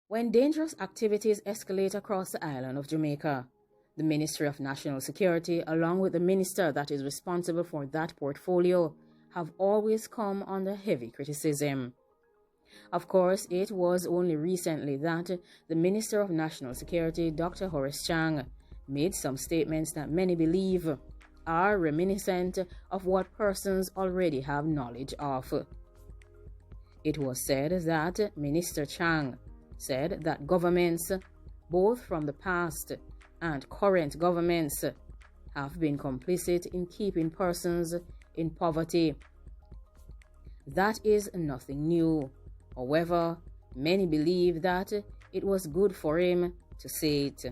When dangerous activities escalate across the island of Jamaica, the Ministry of National Security, along with the minister that is responsible for that portfolio, have always come under heavy criticism. Of course, it was only recently that the Minister of National Security, Dr. Horace Chang, made some statements that many believe are reminiscent of what persons already have knowledge of. It was said that Minister Chang said that governments, both from the past and current governments, have been complicit in keeping persons in poverty. That is nothing new. However, many believe that it was good for him to say it.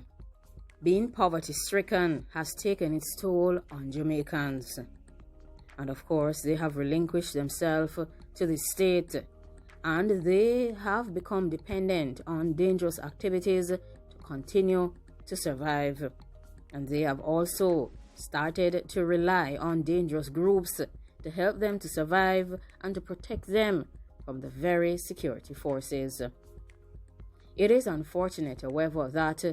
Being poverty-stricken has taken its toll on Jamaicans. And of course, they have relinquished themselves to the state, and they have become dependent on dangerous activities to continue to survive. And they have also started to rely on dangerous groups to help them to survive and to protect them from the very security forces. It is unfortunate, however, that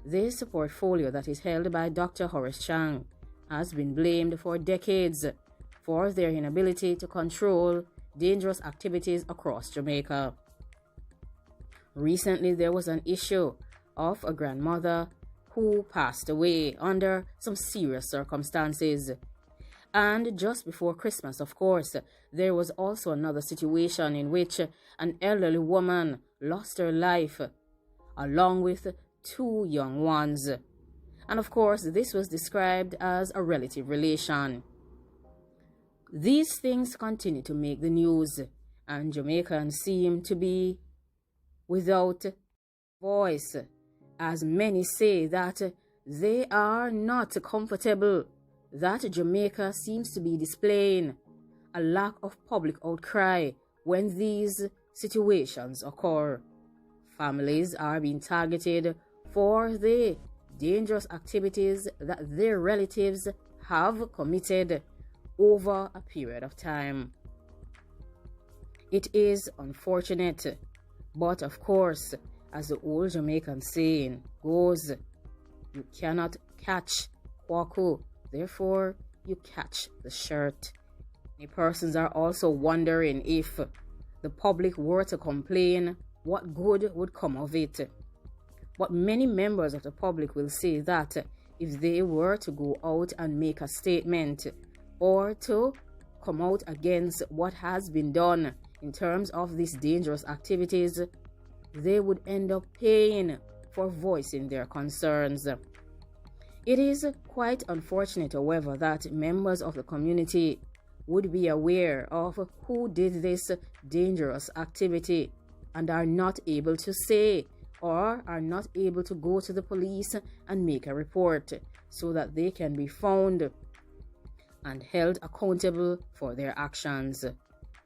this portfolio that is held by Dr. Horace Chang has been blamed for decades for their inability to control dangerous activities across Jamaica. Recently, there was an issue of a grandmother who passed away under some serious circumstances. And just before Christmas, of course, there was also another situation in which an elderly woman lost her life, along with 2 young ones. And of course, this was described as a relative relation. These things continue to make the news, and Jamaicans seem to be without voice, as many say that they are not comfortable that Jamaica seems to be displaying a lack of public outcry when these situations occur. Families are being targeted for the dangerous activities that their relatives have committed over a period of time. It is unfortunate, but of course, as the old Jamaican saying goes, you cannot catch Kwaku, therefore you catch the shirt. Many persons are also wondering if the public were to complain, what good would come of it? But many members of the public will say that if they were to go out and make a statement or to come out against what has been done in terms of these dangerous activities, they would end up paying for voicing their concerns. It is quite unfortunate, however, that members of the community would be aware of who did this dangerous activity and are not able to say or are not able to go to the police and make a report so that they can be found and held accountable for their actions.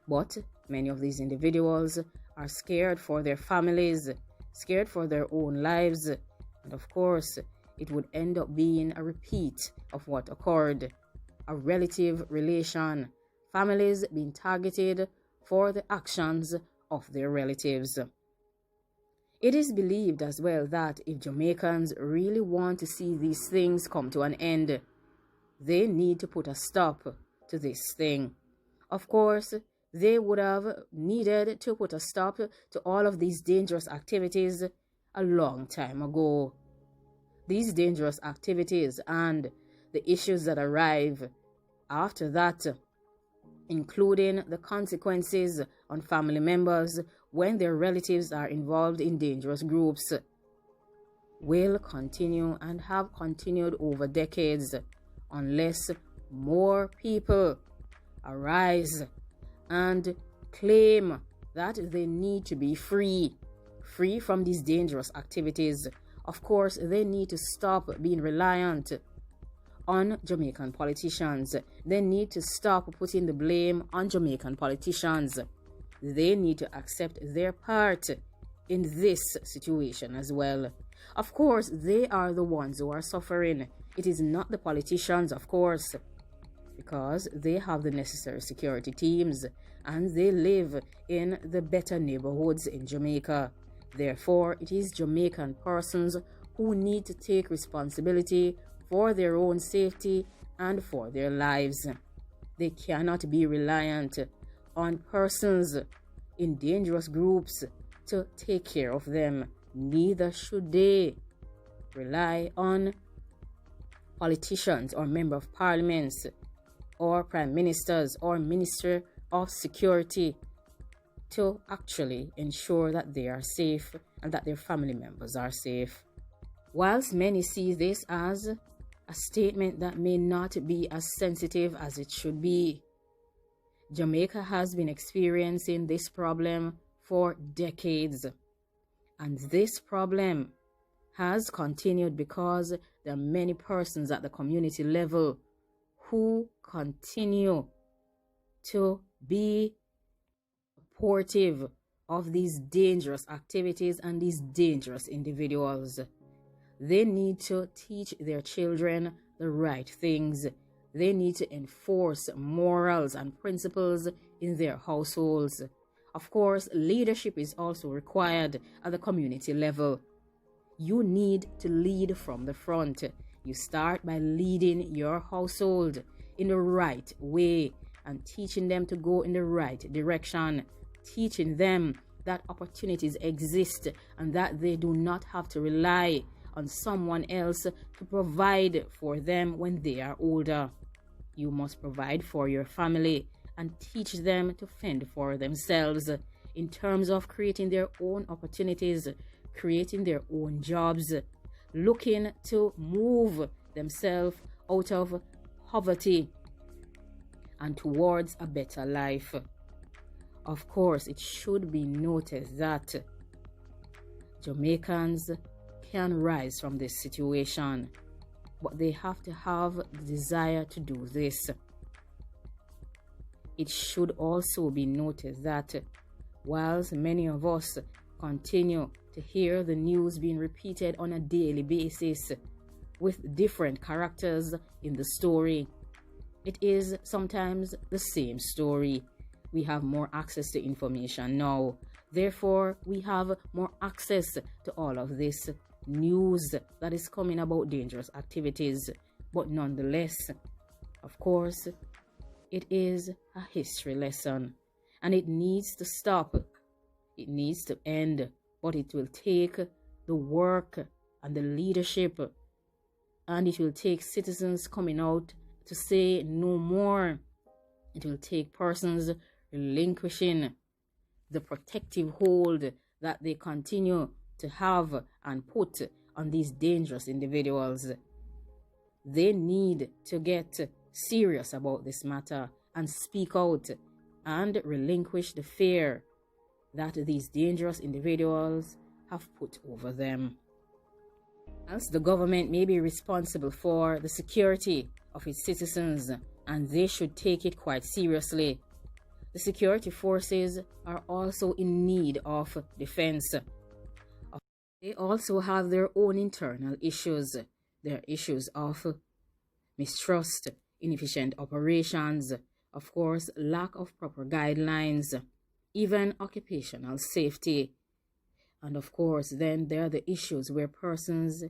But many of these individuals are scared for their families, scared for their own lives, and of course, it would end up being a repeat of what occurred. A relative relation, families being targeted for the actions of their relatives. It is believed as well that if Jamaicans really want to see these things come to an end, they need to put a stop to this thing. Of course, they would have needed to put a stop to all of these dangerous activities a long time ago. These dangerous activities and the issues that arrive after that, including the consequences on family members when their relatives are involved in dangerous groups, will continue and have continued over decades unless more people arise and claim that they need to be free from these dangerous activities. Of course, they need to stop being reliant on Jamaican politicians. They need to stop putting the blame on Jamaican politicians. They need to accept their part in this situation as well. Of course, they are the ones who are suffering. It is not the politicians, of course, because they have the necessary security teams and they live in the better neighborhoods in Jamaica. Therefore, it is Jamaican persons who need to take responsibility for their own safety and for their lives. They cannot be reliant on persons in dangerous groups to take care of them. Neither should they rely on politicians or member of parliaments or prime ministers or minister of security to actually ensure that they are safe and that their family members are safe. Whilst many see this as a statement that may not be as sensitive as it should be, Jamaica has been experiencing this problem for decades. And this problem has continued because there are many persons at the community level who continue to be supportive of these dangerous activities and these dangerous individuals. They need to teach their children the right things. They need to enforce morals and principles in their households. Of course, leadership is also required at the community level. You need to lead from the front. You start by leading your household in the right way and teaching them to go in the right direction, teaching them that opportunities exist and that they do not have to rely on someone else to provide for them when they are older. You must provide for your family and teach them to fend for themselves in terms of creating their own opportunities, creating their own jobs, looking to move themselves out of poverty and towards a better life. Of course, it should be noted that Jamaicans can rise from this situation, but they have to have the desire to do this. It should also be noted that whilst many of us continue to hear the news being repeated on a daily basis with different characters in the story, it is sometimes the same story. We have more access to information now. Therefore, we have more access to all of this news that is coming about dangerous activities. But nonetheless, of course, it is a history lesson and it needs to stop. It needs to end, but it will take the work and the leadership, and it will take citizens coming out to say no more. It will take persons relinquishing the protective hold that they continue to have and put on these dangerous individuals. They need to get serious about this matter and speak out and relinquish the fear that these dangerous individuals have put over them. As the government may be responsible for the security of its citizens, and they should take it quite seriously, the security forces are also in need of defense. They also have their own internal issues. Their issues of mistrust, inefficient operations, of course, lack of proper guidelines, even occupational safety. And of course, then there are the issues where persons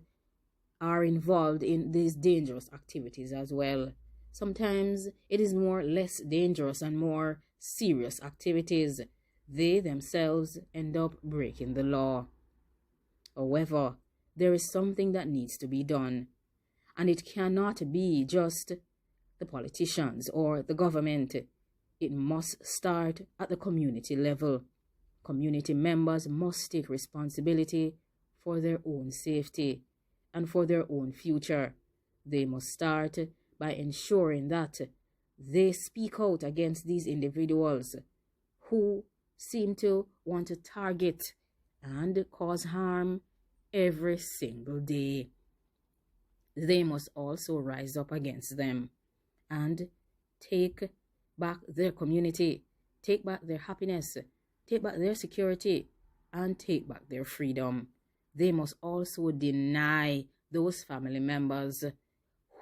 are involved in these dangerous activities as well. Sometimes it is more less dangerous and more serious activities. They themselves end up breaking the law. However, there is something that needs to be done, and it cannot be just the politicians or the government. It must start at the community level. Community members must take responsibility for their own safety and for their own future. They must start by ensuring that they speak out against these individuals who seem to want to target and cause harm every single day. They must also rise up against them and take back their community, take back their happiness, take back their security, and take back their freedom. They must also deny those family members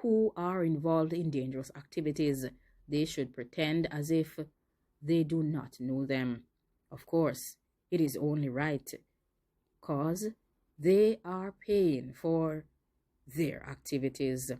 who are involved in dangerous activities. They should pretend as if they do not know them. Of course, it is only right 'cause they are paying for their activities.